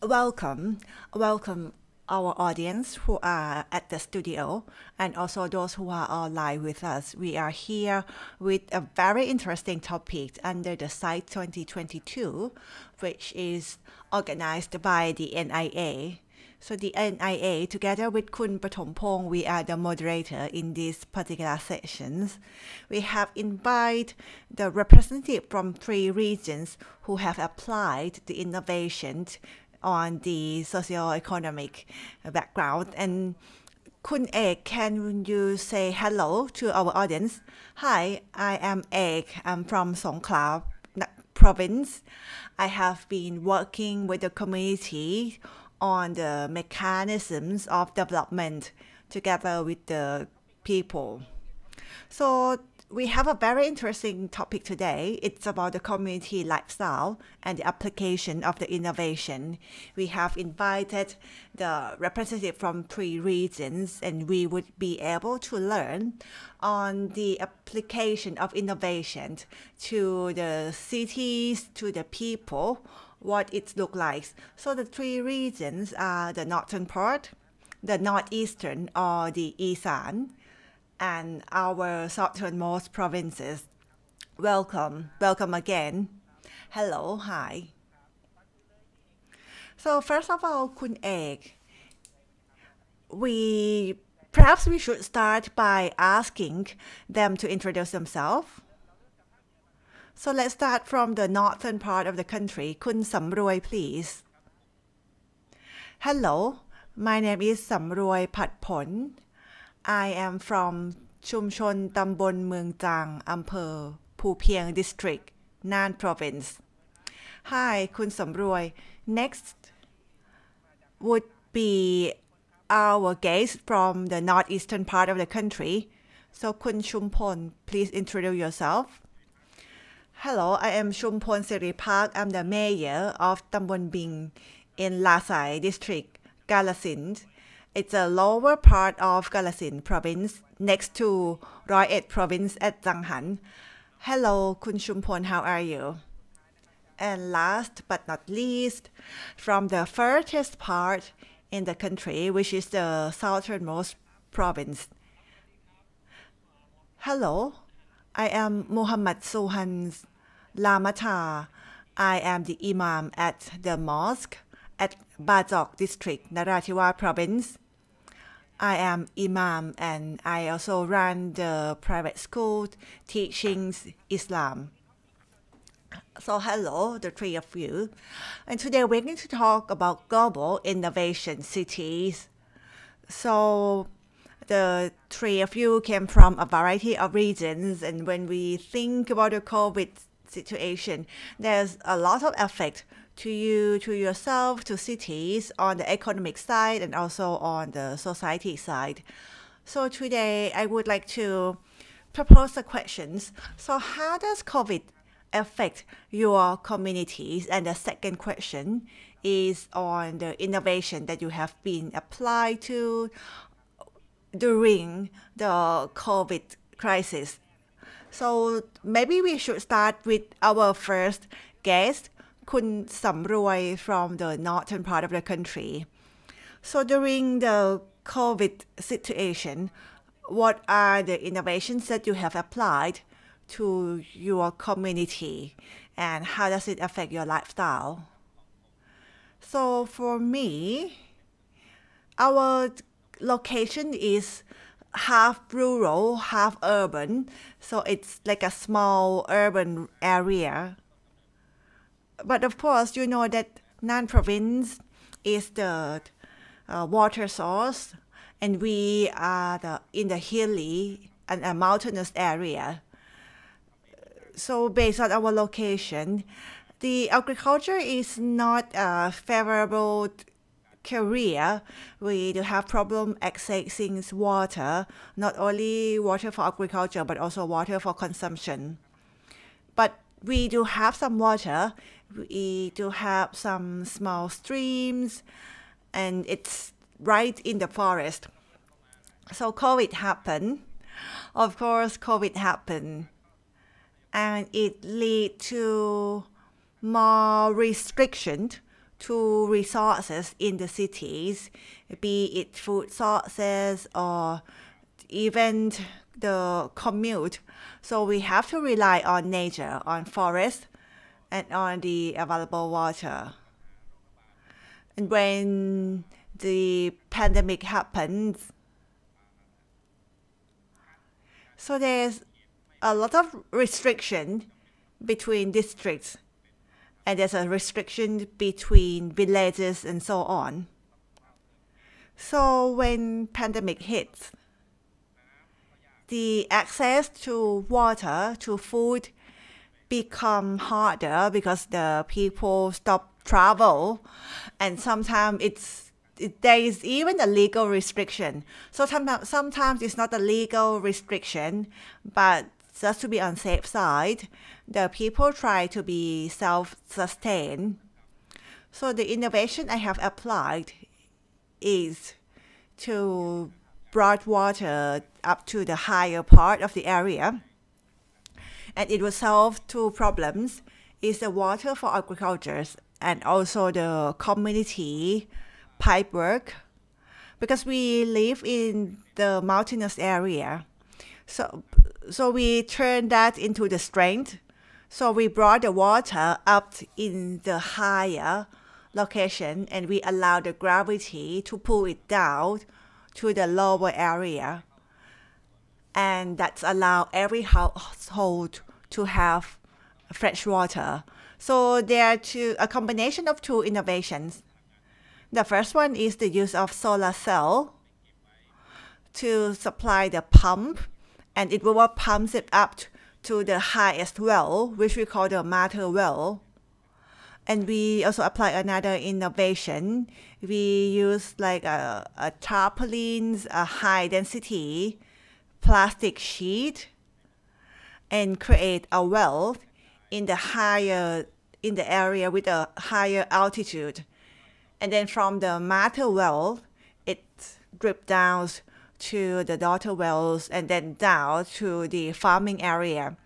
Welcome, welcome our audience who are at the studio and also those who are online with us. We are here with a very interesting topic under the Site 2022, which is organized by the NIA. So the NIA, together with Kun Patompong, we are the moderator in these particular sessions. We have invited the representative from 3 regions who have applied the innovations on the socio-economic background. And Kun Ek, can you say hello to our audience? Hi, I am Ek. I'm from Songkhla province. I have been working with the community on the mechanisms of development together with the people. So we have a very interesting topic today. It's about the community lifestyle and the application of the innovation. We have invited the representative from 3 regions, and we would be able to learn on the application of innovation to the cities, to the people, what it looks like. So the 3 regions are the northern part, the northeastern or the Isan, and our southernmost provinces. Welcome again. Hello, hi. So first of all, Kun Ek, perhaps we should start by asking them to introduce themselves. So let's start from the northern part of the country. Kun Samroi, please. Hello, my name is Samroi Patpon. I am from ชุมชนตำบลเมืองจางอำเภอภูเพียง District, Nan Province. Hi, Kun Samroi. Next would be our guest from the northeastern part of the country. So Kun Chumpon, please introduce yourself. Hello, I am Chumpon Siripak. I'm the mayor of ตำบลบิง in Lasai District, Kalasin. It's a lower part of Kalasin province next to Roi Et province at Zanghan. Hello, Kun Chumpon, how are you? And last but not least, from the furthest part in the country, which is the southernmost province. Hello, I am Muhammad Suhan Lamata. I am the imam at the mosque at Bajok District, Narathiwat province. I am imam and I also run the private school teaching Islam. So hello, the 3 of you. And today we're going to talk about global innovation cities. So the 3 of you came from a variety of regions, and when we think about the COVID situation, there's a lot of effect to you, to yourself, to cities on the economic side and also on the society side. So today I would like to propose the questions. So how does COVID affect your communities? And the second question is on the innovation that you have been applied to during the COVID crisis. So maybe we should start with our first guest, Kun Samroi from the northern part of the country. So during the COVID situation, what are the innovations that you have applied to your community and how does it affect your lifestyle? So for me, our location is half rural, half urban. So it's like a small urban area. But of course, you know that Nan province is the water source, and we are in the hilly and a mountainous area. So based on our location, the agriculture is not a favorable career. We do have problem accessing water, not only water for agriculture, but also water for consumption. But we do have some water. We do have some small streams, and it's right in the forest. So COVID happened. Of course, COVID happened. And it led to more restriction to resources in the cities, be it food sources or even the commute. So we have to rely on nature, on forest, and on the available water. And when the pandemic happens, so there's a lot of restriction between districts, and there's a restriction between villages and so on. So when pandemic hits, the access to water, to food become harder because the people stop travel, and sometimes there is even a legal restriction. So sometimes it's not a legal restriction, but just to be on safe side, the people try to be self-sustained. So the innovation I have applied is to brought water up to the higher part of the area, and it will solve two problems: is the water for agriculture and also the community pipe work, because we live in the mountainous area. So we turn that into the strength. So we brought the water up in the higher location, and we allow the gravity to pull it down to the lower area. And that's allow every household to have fresh water. So there are a combination of two innovations. The first one is the use of solar cell to supply the pump, and it will pump it up to the highest well, which we call the matter well. And we also apply another innovation. We use like a tarpaulins, a high density plastic sheet, and create a well in the area with a higher altitude. And then from the matter well, it drip down to the daughter wells and then down to the farming area.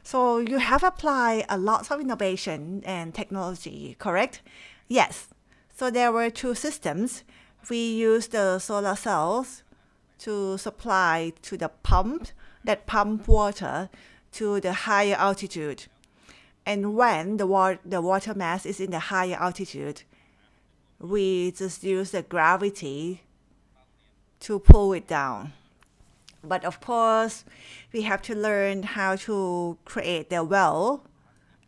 So you have applied a lot of innovation and technology, correct? Yes. So there were two systems. We used the solar cells to supply to the pump that pump water to the higher altitude. And when the water mass is in the higher altitude, we just use the gravity to pull it down. But of course, we have to learn how to create the well,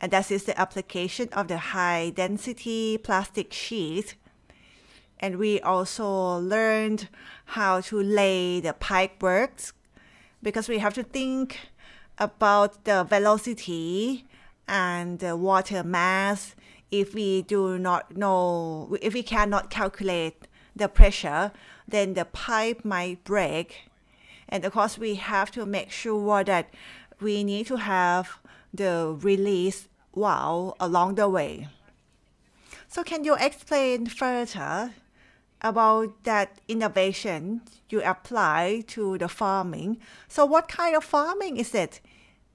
and that is the application of the high density plastic sheet. And we also learned how to lay the pipe works, because we have to think about the velocity and the water mass. If we cannot calculate the pressure, then the pipe might break. And of course, we have to make sure that we need to have the release valve along the way. So can you explain further about that innovation you apply to the farming? So what kind of farming is it?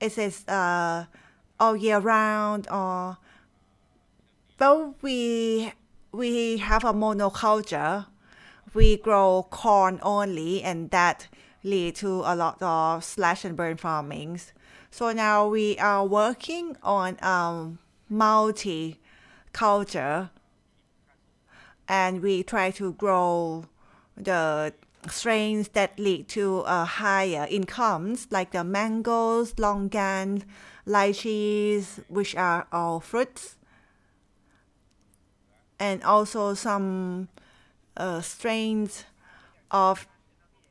Is it all year round, or well, we have a monoculture. We grow corn only, and that lead to a lot of slash and burn farmings. So now we are working on multi-culture, and we try to grow the strains that lead to higher incomes, like the mangoes, longan, lychees, which are all fruits, and also some strains of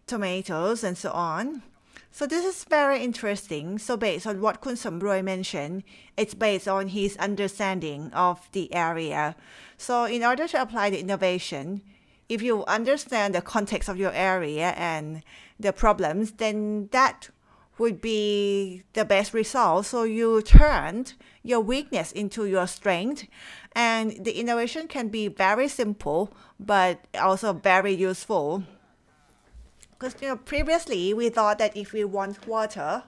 tomatoes and so on. So this is very interesting. So based on what Kun Samroy mentioned, it's based on his understanding of the area. So in order to apply the innovation, if you understand the context of your area and the problems, then that would be the best result. So you turned your weakness into your strength, and the innovation can be very simple, but also very useful. Because previously we thought that if we want water,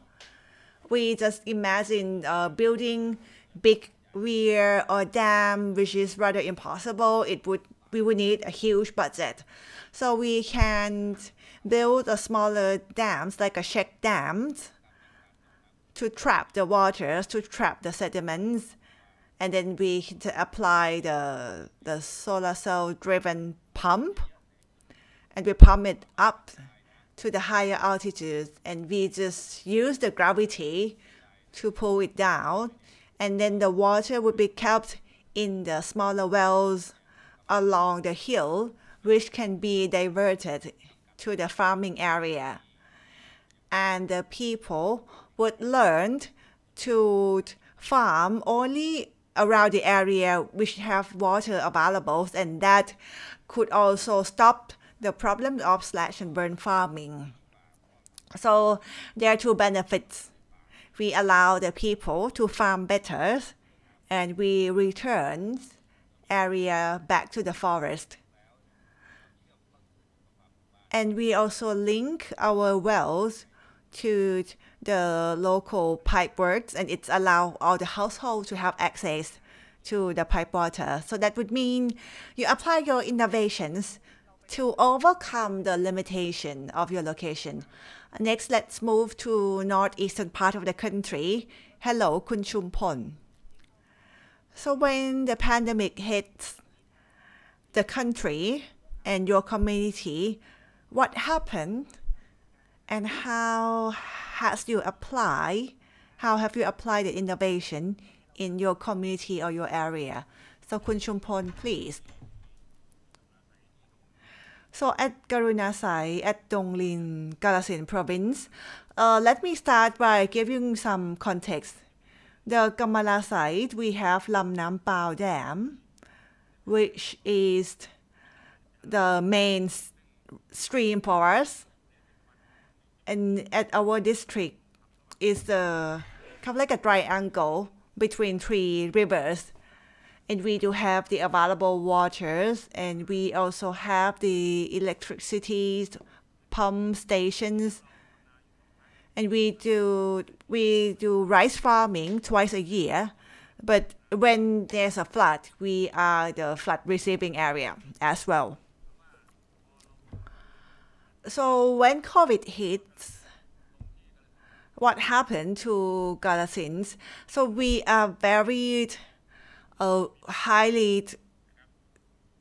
we just imagine building big weir or dam, which is rather impossible, we would need a huge budget. So we can build a smaller dams like a check dams to trap the waters, to trap the sediments, and then we can apply the solar cell driven pump, and we pump it up to the higher altitudes, and we just use the gravity to pull it down, and then the water would be kept in the smaller wells along the hill, which can be diverted to the farming area. And the people would learn to farm only around the area which have water available, and that could also stop the problem of slash and burn farming. So there are two benefits. We allow the people to farm better, and we return area back to the forest. And we also link our wells to the local pipe works, and it's allow all the households to have access to the pipe water. So that would mean you apply your innovations to overcome the limitation of your location. Next, let's move to northeastern part of the country. Hello, Kun Chumpon. So when the pandemic hits the country and your community, what happened and how have you applied the innovation in your community or your area? So Kun Chumpon, please. So at Karunasai, at Donglin, Kalasin province, let me start by giving some context. The Kamala side, we have Lam Nam Pao Dam, which is the main stream for us. And at our district is the kind of like a triangle between three rivers. And we do have the available waters, and we also have the electricity pump stations. And we do rice farming twice a year, but when there's a flood, we are the flood receiving area as well. So when COVID hits, what happened to Kalasin? So we are very highly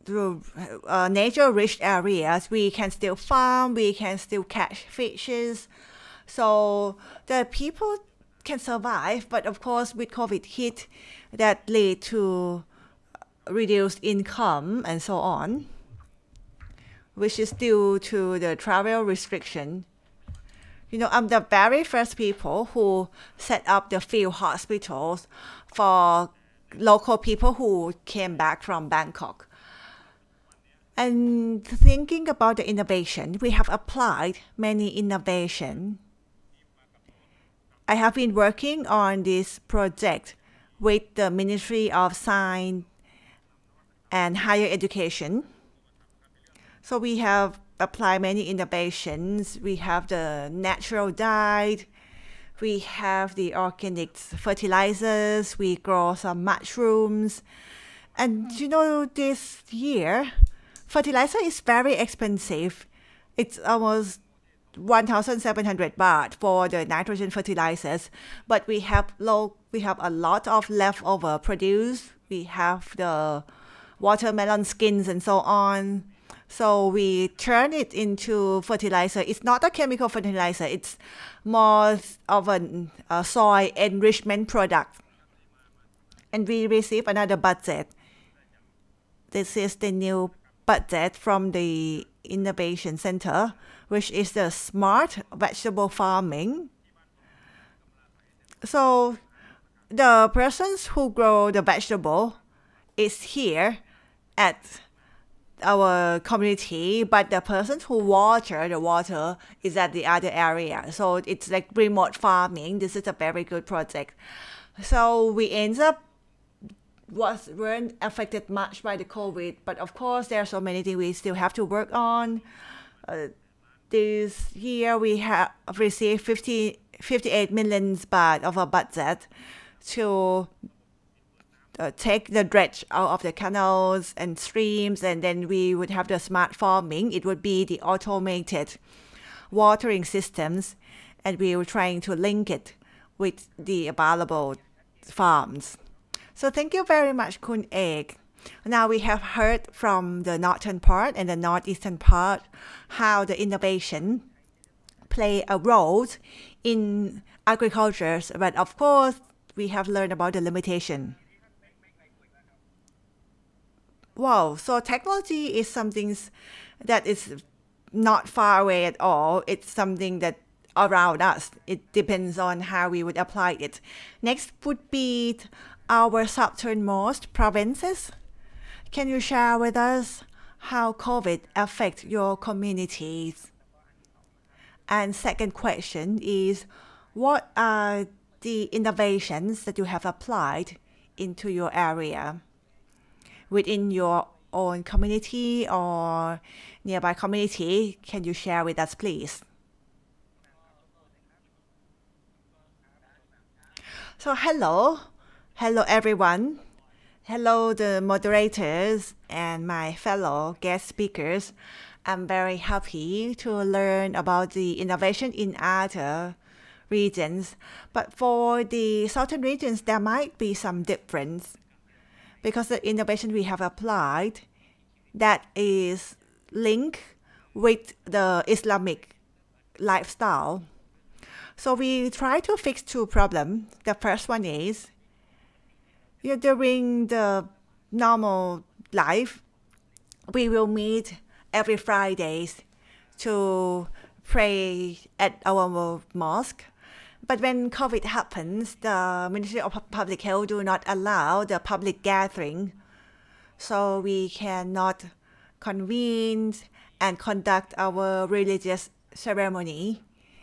nature-rich areas. We can still farm, we can still catch fishes. So the people can survive, but of course with COVID hit, that led to reduced income and so on, which is due to the travel restriction. You know, I'm the very first people who set up the field hospitals for local people who came back from Bangkok. And thinking about the innovation, we have applied many innovations. I have been working on this project with the Ministry of Science and Higher Education. So we have applied many innovations. We have the natural dye, we have the organic fertilizers, we grow some mushrooms. And you know, this year, fertilizer is very expensive. It's almost 1,700 baht for the nitrogen fertilizers, but we have a lot of leftover produce. We have the watermelon skins and so on. So we turn it into fertilizer. It's not a chemical fertilizer. It's more of a soil enrichment product. And we receive another budget. This is the new budget from the Innovation Center, which is the smart vegetable farming. So the persons who grow the vegetable is here at our community, but the person who water the water is at the other area. So it's like remote farming. This is a very good project. So we end up weren't affected much by the COVID, but of course there are so many things we still have to work on. This year we have received 58 million baht of a budget to take the dredge out of the canals and streams, and then we would have the smart farming. It would be the automated watering systems, and we were trying to link it with the available farms. So thank you very much, Kun Ek. Now we have heard from the northern part and the northeastern part how the innovation play a role in agriculture, but of course we have learned about the limitation. Wow, so technology is something that is not far away at all. It's something that around us. It depends on how we would apply it. Next would be our southernmost provinces. Can you share with us how COVID affects your communities? And second question is, what are the innovations that you have applied into your area? Within your own community or nearby community, can you share with us, please? So hello everyone. Hello the moderators and my fellow guest speakers. I'm very happy to learn about the innovation in other regions, but for the southern regions there might be some difference, because the innovation we have applied that is linked with the Islamic lifestyle. So we try to fix two problems. The first one is, during the normal life, we will meet every Fridays to pray at our mosque. But when COVID happens, the Ministry of Public Health do not allow the public gathering. So we cannot convene and conduct our religious ceremony.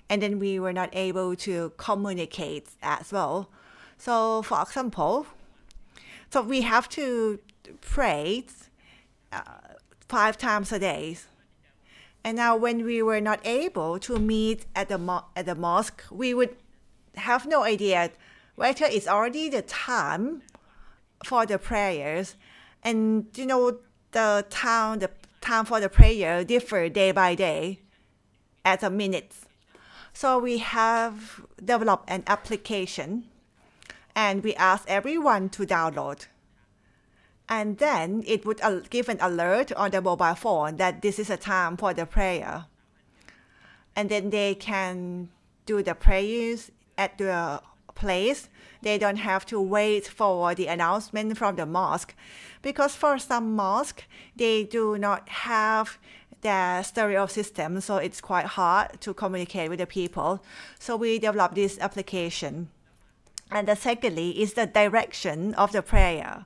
And then we were not able to communicate as well. So for example, so we have to pray 5 times a day. And now when we were not able to meet at the mosque, we would have no idea whether it's already the time for the prayers. And the time for the prayer differ day by day at a minute. So we have developed an application and we ask everyone to download. And then it would give an alert on the mobile phone that this is a time for the prayer. And then they can do the prayers at the place. They don't have to wait for the announcement from the mosque, because for some mosques, they do not have the stereo system, so it's quite hard to communicate with the people. So we developed this application. And the secondly is the direction of the prayer.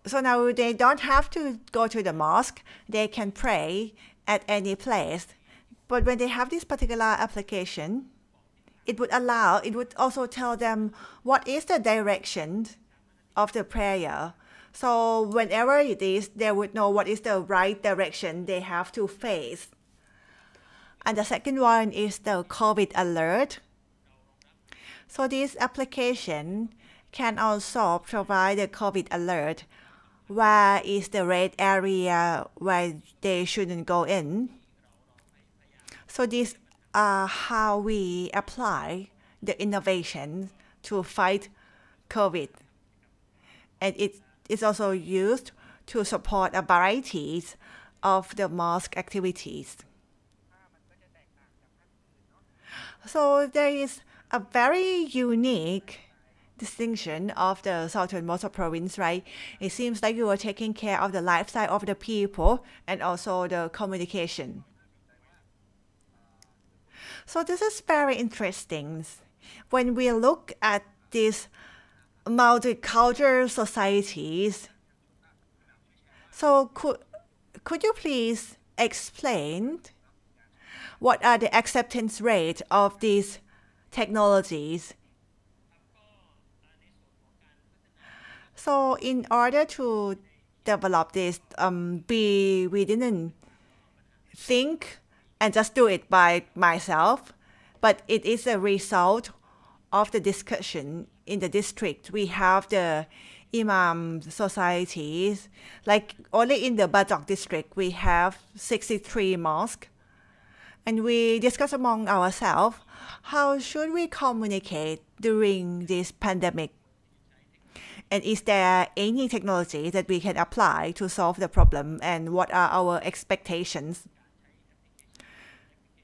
So now they don't have to go to the mosque. They can pray at any place. But when they have this particular application, it would also tell them what is the direction of the prayer. So whenever it is, they would know what is the right direction they have to face. And the second one is the COVID alert. So this application can also provide a COVID alert. Where is the red area where they shouldn't go in? So these are how we apply the innovation to fight COVID. And it is also used to support a variety of the mosque activities. So there is a very unique distinction of the southernmost province, right? It seems like you are taking care of the lifestyle of the people and also the communication. So this is very interesting. When we look at these multicultural societies, so could you please explain what are the acceptance rate of these technologies? So in order to develop this, we didn't think and just do it by myself, but it is a result of the discussion in the district, we have the Imam societies. Like only in the Bajok district, we have 63 mosques. And we discuss among ourselves, how should we communicate during this pandemic? And is there any technology that we can apply to solve the problem? And what are our expectations?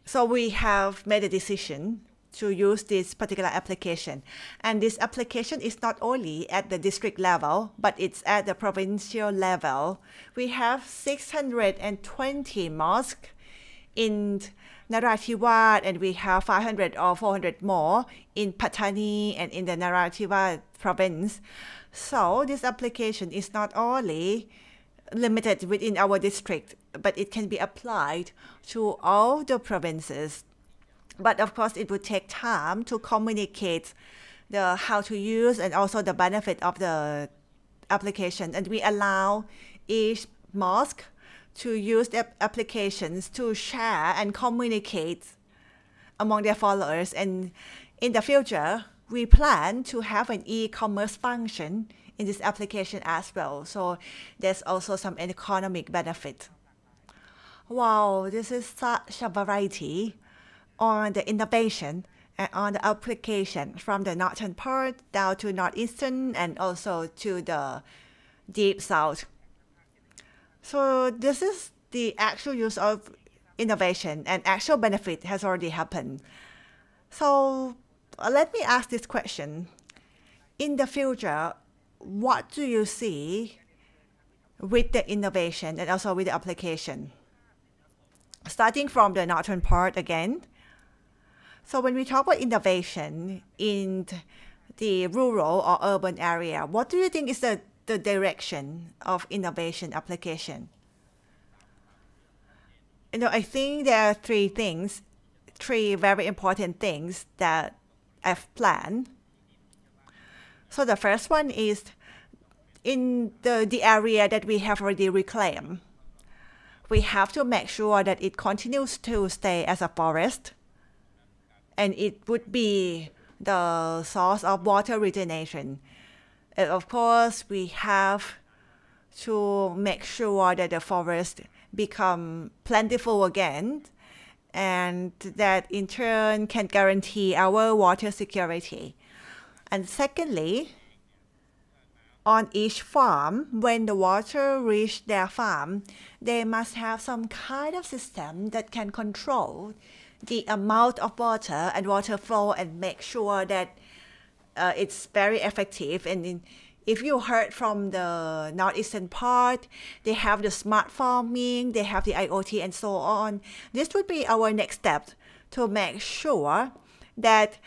So we have made a decision to use this particular application. And this application is not only at the district level, but it's at the provincial level. We have 620 mosques in Narathiwat, and we have 500 or 400 more in Pattani and in the Narathiwat province. So this application is not only limited within our district, but it can be applied to all the provinces. But of course, it would take time to communicate the how to use and also the benefit of the application. And we allow each mosque to use the applications to share and communicate among their followers. And in the future, we plan to have an e-commerce function in this application as well. So there's also some economic benefit. Wow, this is such a variety on the innovation and on the application from the northern part down to northeastern and also to the deep south. So this is the actual use of innovation, and actual benefit has already happened. So let me ask this question. In the future, what do you see with the innovation and also with the application? Starting from the northern part again. So when we talk about innovation in the rural or urban area, what do you think is the direction of innovation application? I think there are three very important things that I've planned. So the first one is in the area that we have already reclaimed. We have to make sure that it continues to stay as a forest, and it would be the source of water regeneration. And of course, we have to make sure that the forest become plentiful again, and that in turn can guarantee our water security. And secondly, on each farm, when the water reach their farm, they must have some kind of system that can control the amount of water and water flow and make sure that it's very effective. And if you heard from the northeastern part, they have the smart farming, they have the IoT and so on. This would be our next step to make sure that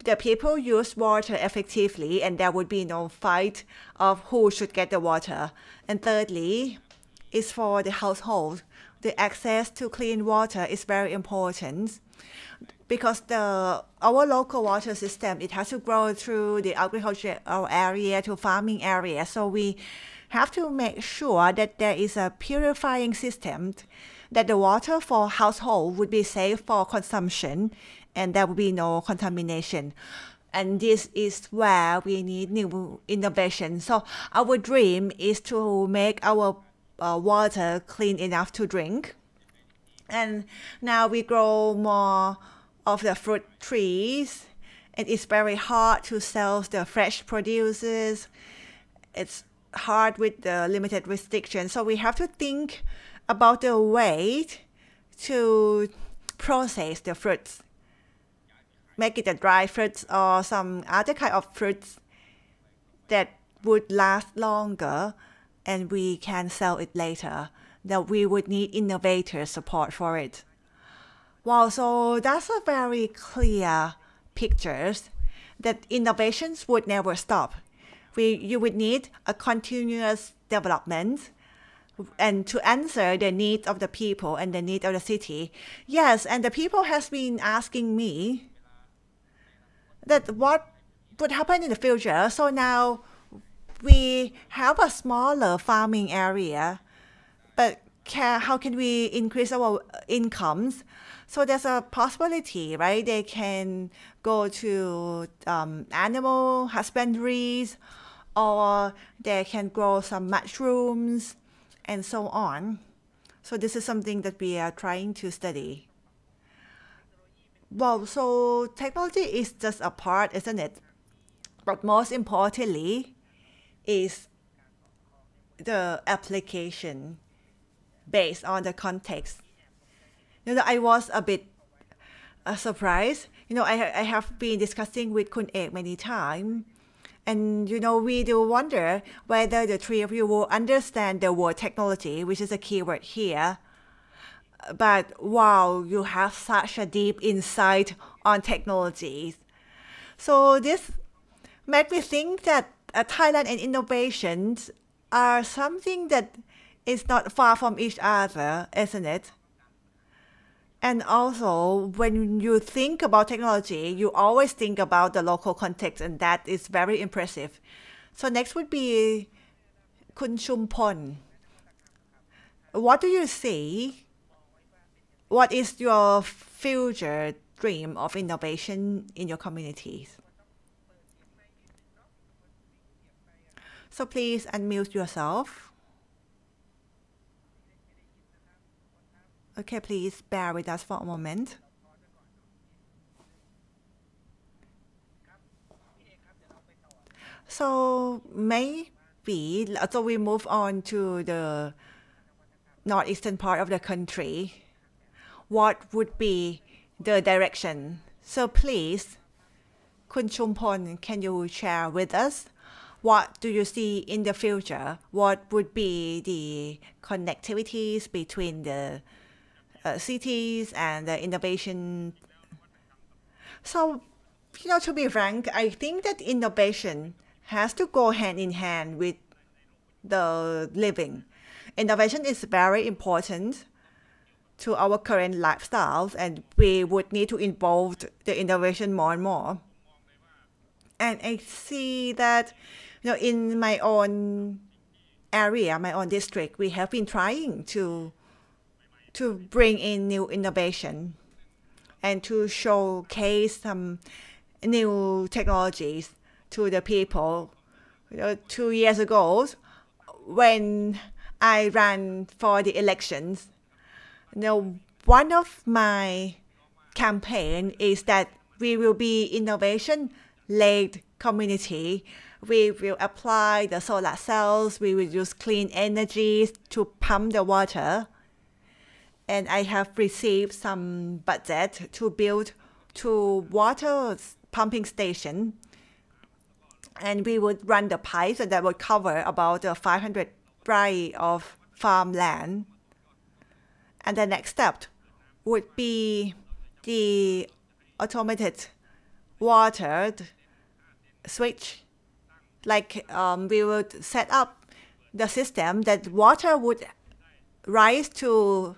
the people use water effectively and there would be no fight of who should get the water. And thirdly, is for the household. The access to clean water is very important because our local water system, it has to grow through the agricultural area to farming area. So we have to make sure that there is a purifying system, that the water for household would be safe for consumption and there will be no contamination. And this is where we need new innovation. So our dream is to make our water clean enough to drink. And now we grow more of the fruit trees, and it's very hard to sell the fresh produces. It's hard with the limited restrictions. So we have to think about the way to process the fruits. Make it a dry fruits or some other kind of fruits that would last longer and we can sell it later. That we would need innovator support for it. Wow, so that's a very clear picture that innovations would never stop. You would need a continuous development and to answer the needs of the people and the needs of the city. Yes, and the people has been asking me that what would happen in the future. So now we have a smaller farming area, but how can we increase our incomes? So there's a possibility, right? They can go to animal husbandries, or they can grow some mushrooms and so on. So this is something that we are trying to study. Well, so technology is just a part, isn't it? But most importantly is the application based on the context. I was a bit surprised. I have been discussing with Kun Ek many times. And, we do wonder whether the three of you will understand the word technology, which is a keyword here. But wow, you have such a deep insight on technologies. So this made me think that Thailand and innovations are something that is not far from each other, isn't it? And also, when you think about technology, you always think about the local context, and that is very impressive. So next would be Kun Chumpon. What do you see? What is your future dream of innovation in your communities? So please unmute yourself. Okay, please bear with us for a moment. So maybe, so we move on to the northeastern part of the country. What would be the direction? So please, Kun Chumpon, can you share with us? What do you see in the future? What would be the connectivities between the cities and the innovation? So, to be frank, I think that innovation has to go hand in hand with the living. Innovation is very important to our current lifestyles, and we would need to involve the innovation more and more. And I see that, in my own area, my own district, we have been trying to bring in new innovation and to showcase some new technologies to the people. 2 years ago, when I ran for the elections, one of my campaign is that we will be innovation-led community. We will apply the solar cells. We will use clean energy to pump the water. And I have received some budget to build 2 water pumping stations. And we would run the pipes, and that would cover about 500 rai of farmland. And the next step would be the automated water switch. Like we would set up the system that water would rise to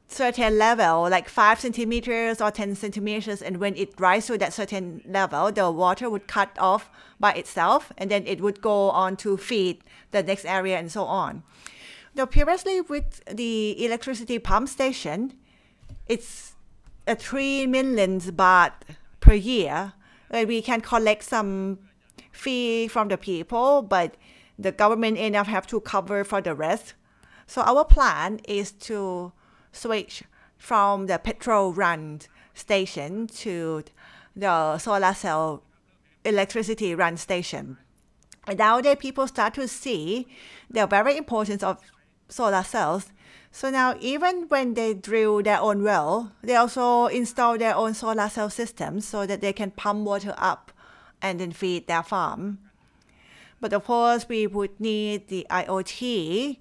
certain level, like 5 centimeters or 10 centimeters, and when it rises to that certain level, the water would cut off by itself, and then it would go on to feed the next area and so on. Now, previously with the electricity pump station, it's 3 million baht per year. We can collect some fee from the people, but the government enough have to cover for the rest. So our plan is to switch from the petrol run station to the solar cell electricity run station. And nowadays people start to see the very importance of solar cells. So now even when they drill their own well, they also install their own solar cell systems so that they can pump water up and then feed their farm. But of course, we would need the IoT,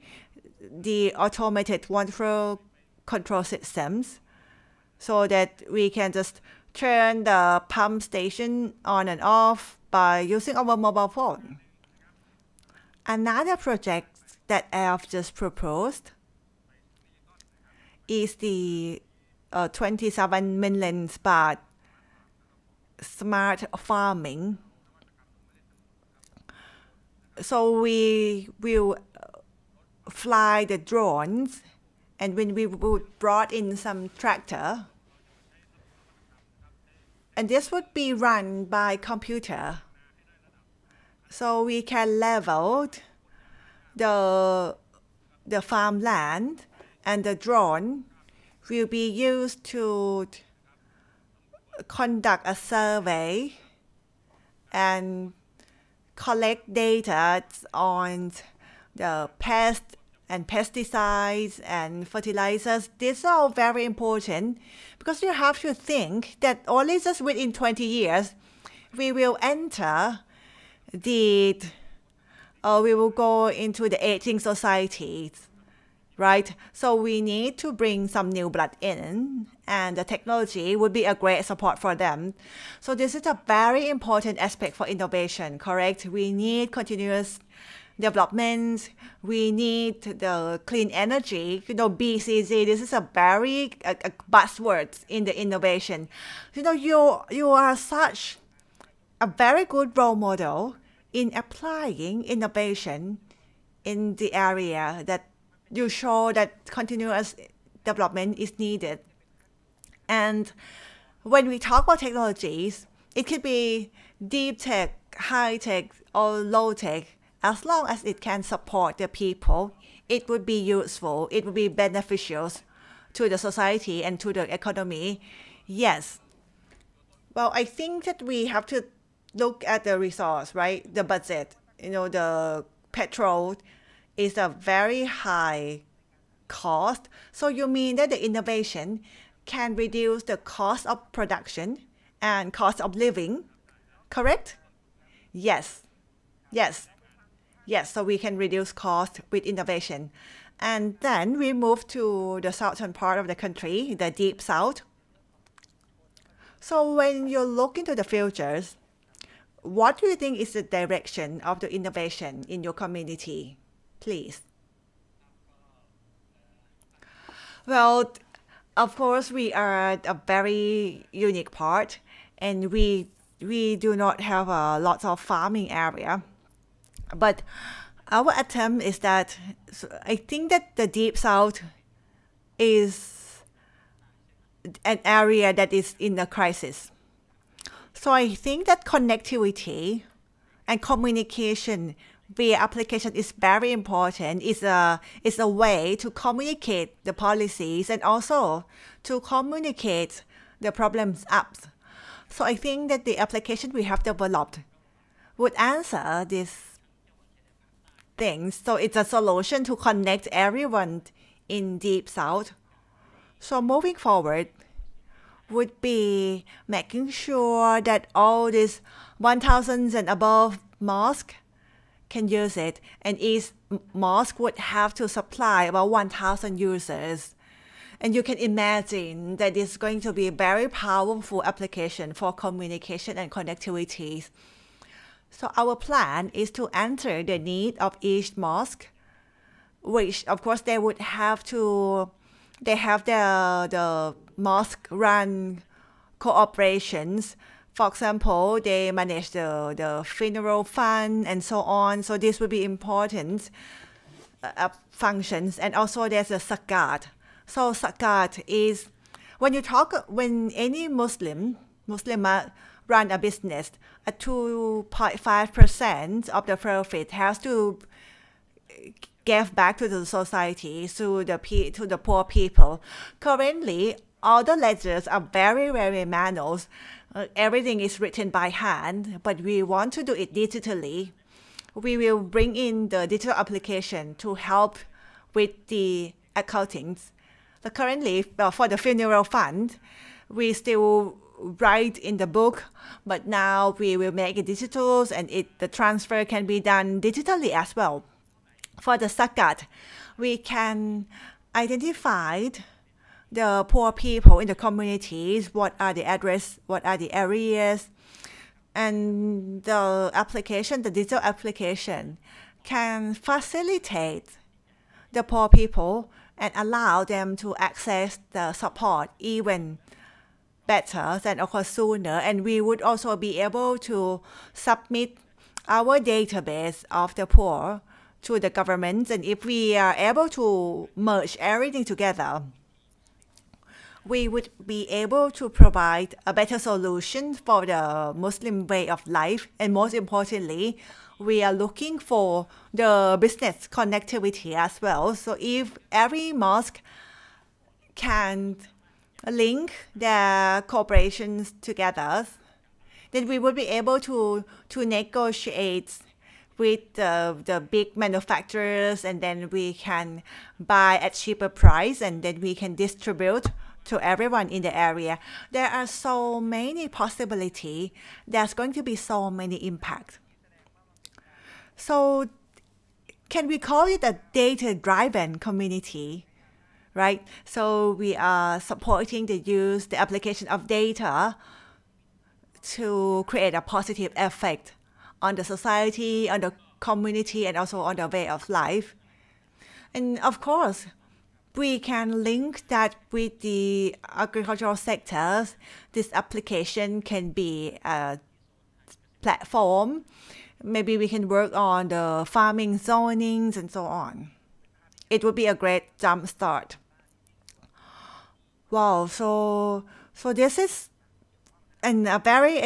the automated water control systems, so that we can just turn the pump station on and off by using our mobile phone. Another project that I have just proposed is the 27 million baht smart farming. So we will fly the drones, and when we would brought in some tractor, and this would be run by computer, so we can level the farmland, and the drone will be used to conduct a survey and collect data on the pests and pesticides and fertilizers. These are all very important because you have to think that only just within 20 years we will enter we will go into the aging societies, right? So we need to bring some new blood in, and the technology would be a great support for them. So this is a very important aspect for innovation, correct? We need continuous development. We need the clean energy. BCG, this is a very buzzword in the innovation. You are such a very good role model in applying innovation in the area that you show that continuous development is needed. And when we talk about technologies, it could be deep tech, high tech, or low tech. As long as it can support the people, it would be useful, it would be beneficial to the society and to the economy. Yes. Well, I think that we have to look at the resource, right? The budget. The petrol is a very high cost. So you mean that the innovation can reduce the cost of production and cost of living, correct? Yes. So we can reduce cost with innovation. And then we move to the southern part of the country, the deep south. So when you look into the futures, what do you think is the direction of the innovation in your community? Please. Well, of course, we are a very unique part, and we do not have a lot of farming area. But our attempt is that I think that the Deep South is an area that is in a crisis. So I think that connectivity and communication via application is very important. It's a way to communicate the policies and also to communicate the problems up. So I think that the application we have developed would answer these things. So it's a solution to connect everyone in Deep South. So moving forward would be making sure that all these 1,000 and above mosques can use it, and each mosque would have to supply about 1,000 users. And you can imagine that it's going to be a very powerful application for communication and connectivity. So our plan is to answer the need of each mosque, which of course they have the mosque run cooperations. For example, they manage the funeral fund and so on. So this would be important functions. And also there's a zakat. So zakat is when any Muslim run a business, a 2.5% of the profit has to give back to the society, to the poor people. Currently, all the ledgers are very, very manual. Everything is written by hand, but we want to do it digitally. We will bring in the digital application to help with the accounting. So currently, for the funeral fund, we still write in the book, but now we will make it digital, and the transfer can be done digitally as well. For the zakat, we can identify the poor people in the communities, what are the address, what are the areas, and the digital application can facilitate the poor people and allow them to access the support even better and of course sooner. And we would also be able to submit our database of the poor to the governments, and if we are able to merge everything together, we would be able to provide a better solution for the Muslim way of life. And most importantly, we are looking for the business connectivity as well. So if every mosque can link their corporations together, then we would be able to negotiate with the big manufacturers, and then we can buy at cheaper price, and then we can distribute to everyone in the area. There are so many possibilities. There's going to be so many impacts. So can we call it a data-driven community, right? So we are supporting the application of data to create a positive effect on the society, on the community, and also on the way of life. And of course, we can link that with the agricultural sectors. This application can be a platform. Maybe we can work on the farming zonings and so on. It would be a great jump start. Wow, so this is a very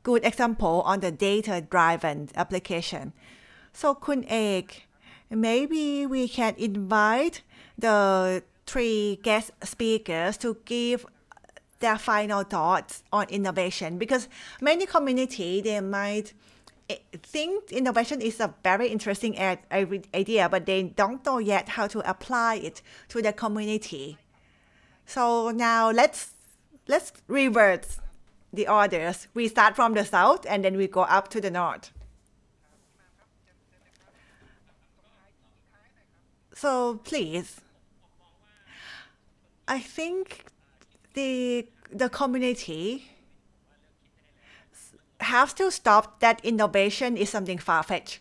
good example on the data-driven application. So Kun Ek, maybe we can invite the 3 guest speakers to give their final thoughts on innovation, because many communities, they might think innovation is a very interesting idea, but they don't know yet how to apply it to the community. So now let's reverse the orders. We start from the south and then we go up to the north. So please, I think the community has to stop that innovation is something far-fetched.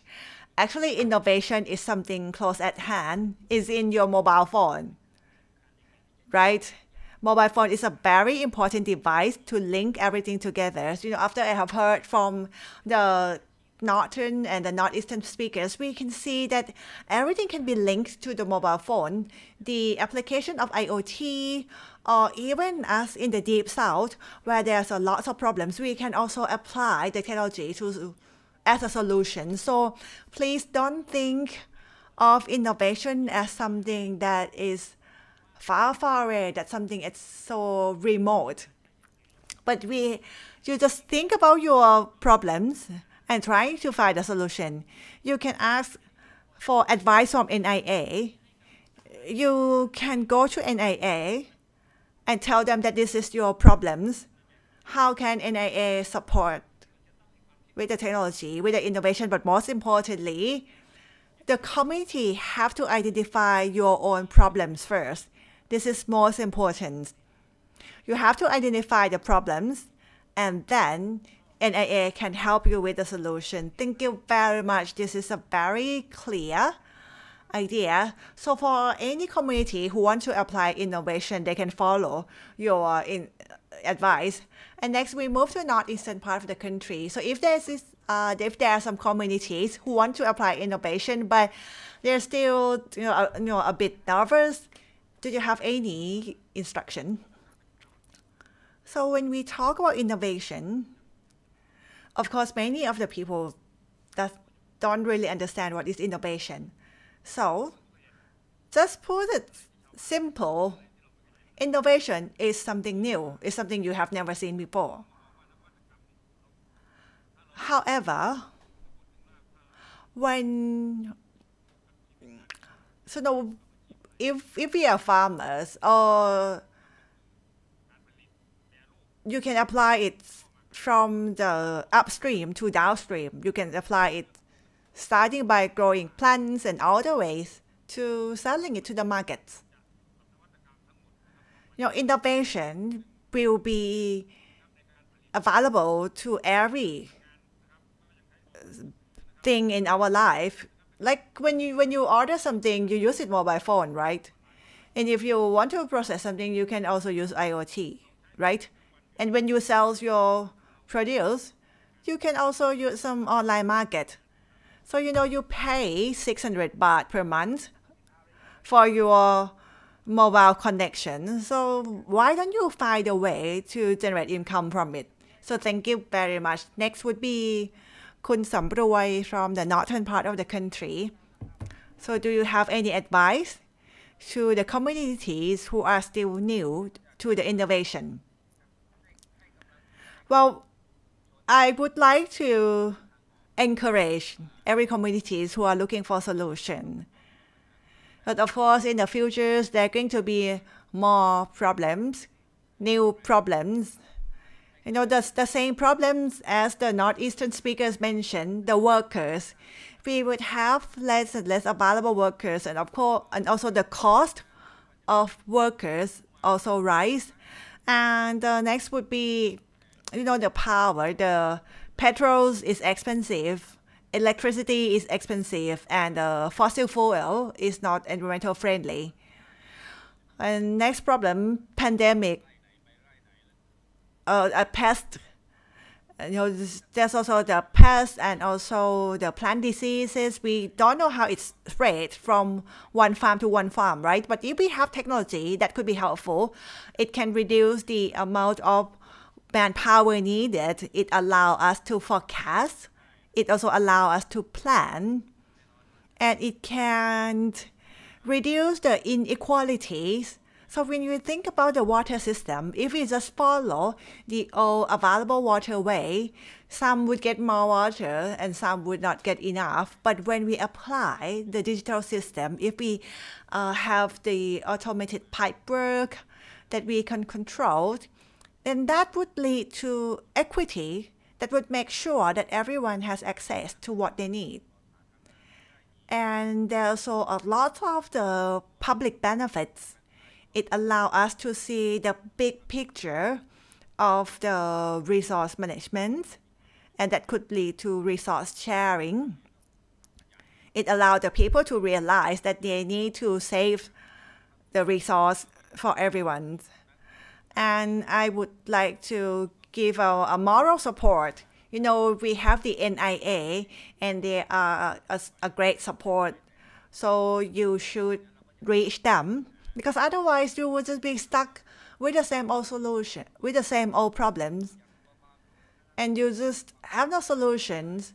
Actually, innovation is something close at hand. It's in your mobile phone, right? Mobile phone is a very important device to link everything together. So, after I have heard from the northern and the northeastern speakers, we can see that everything can be linked to the mobile phone. The application of IoT, or even as in the deep south, where there's a lot of problems, we can also apply the technology as a solution. So please don't think of innovation as something that is far away, that something is so remote. But you just think about your problems and try to find a solution. You can ask for advice from NIA. You can go to NIA and tell them that this is your problems. How can NIA support with the technology, with the innovation? But most importantly, the community have to identify your own problems first. This is most important. You have to identify the problems, and then NIA can help you with the solution. Thank you very much. This is a very clear idea. So for any community who want to apply innovation, they can follow your advice. And next, we move to the northeastern part of the country. So if there are some communities who want to apply innovation, but they're still a bit nervous, do you have any instruction? So when we talk about innovation, of course, many of the people that don't really understand what is innovation. So just put it simple. Innovation is something new. It's something you have never seen before. However, if we are farmers, or you can apply it from the upstream to downstream. You can apply it starting by growing plants and all the ways to selling it to the markets. Innovation will be available to every thing in our life. Like when you order something, you use it mobile phone, right? And if you want to process something, you can also use IoT, right? And when you sell your produce, you can also use some online market. So you pay 600 baht per month for your mobile connection. So why don't you find a way to generate income from it? So thank you very much. Next would be Kun Samroi from the northern part of the country. So do you have any advice to the communities who are still new to the innovation? Well, I would like to encourage every communities who are looking for solution. But of course, in the future, there are going to be more problems, new problems. The same problems as the Northeastern speakers mentioned, the workers. We would have less and less available workers, and of course, and also the cost of workers also rise. And the next would be, the power. The petrols is expensive, electricity is expensive, and fossil fuel is not environmental friendly. And next problem, pandemic. A pest. There's also the pest and also the plant diseases. We don't know how it's spread from one farm to one farm, right? But if we have technology that could be helpful, it can reduce the amount of manpower needed. It allows us to forecast. It also allows us to plan. And it can reduce the inequalities. So when you think about the water system, if we just follow the old available waterway, some would get more water and some would not get enough. But when we apply the digital system, if we have the automated pipe work that we can control, then that would lead to equity that would make sure that everyone has access to what they need. And there's also a lot of the public benefits. It allows us to see the big picture of the resource management, and that could lead to resource sharing. It allows the people to realize that they need to save the resource for everyone. And I would like to give a moral support. We have the NIA, and they are a great support. So you should reach them. Because otherwise you would just be stuck with the same old solution, with the same old problems. And you just have no solutions.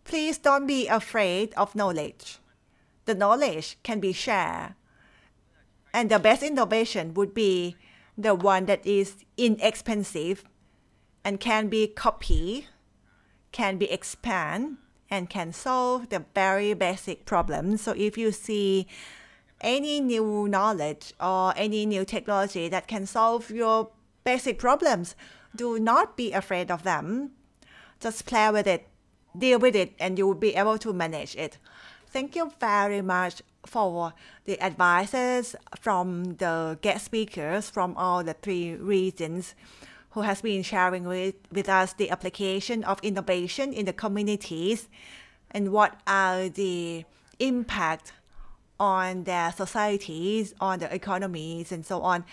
Please don't be afraid of knowledge. The knowledge can be shared. And the best innovation would be the one that is inexpensive and can be copied, can be expanded, and can solve the very basic problems. So if you see any new knowledge or any new technology that can solve your basic problems, do not be afraid of them. Just play with it, deal with it, and you will be able to manage it. Thank you very much for the advices from the guest speakers from all the 3 regions who has been sharing with us the application of innovation in the communities and what are the impact on their societies, on their economies, and so on.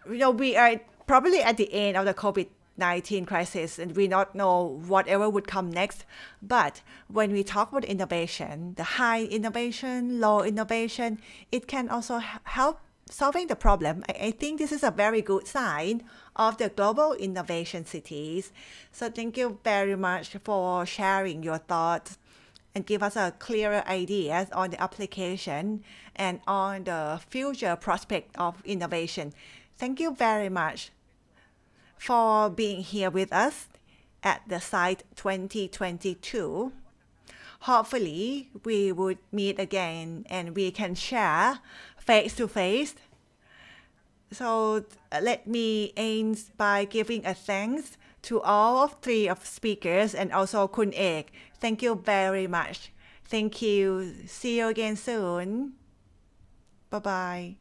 We are probably at the end of the COVID-19 crisis, and we don't know whatever would come next. But when we talk about innovation, the high innovation, low innovation, it can also help solving the problem. I think this is a very good sign of the global innovation cities. So thank you very much for sharing your thoughts and give us a clearer ideas on the application and on the future prospect of innovation. Thank you very much for being here with us at the site 2022. Hopefully, we would meet again and we can share face to face. So let me end by giving a thanks to all of 3 of speakers and also Kun Ek. Thank you very much. Thank you. See you again soon. Bye-bye.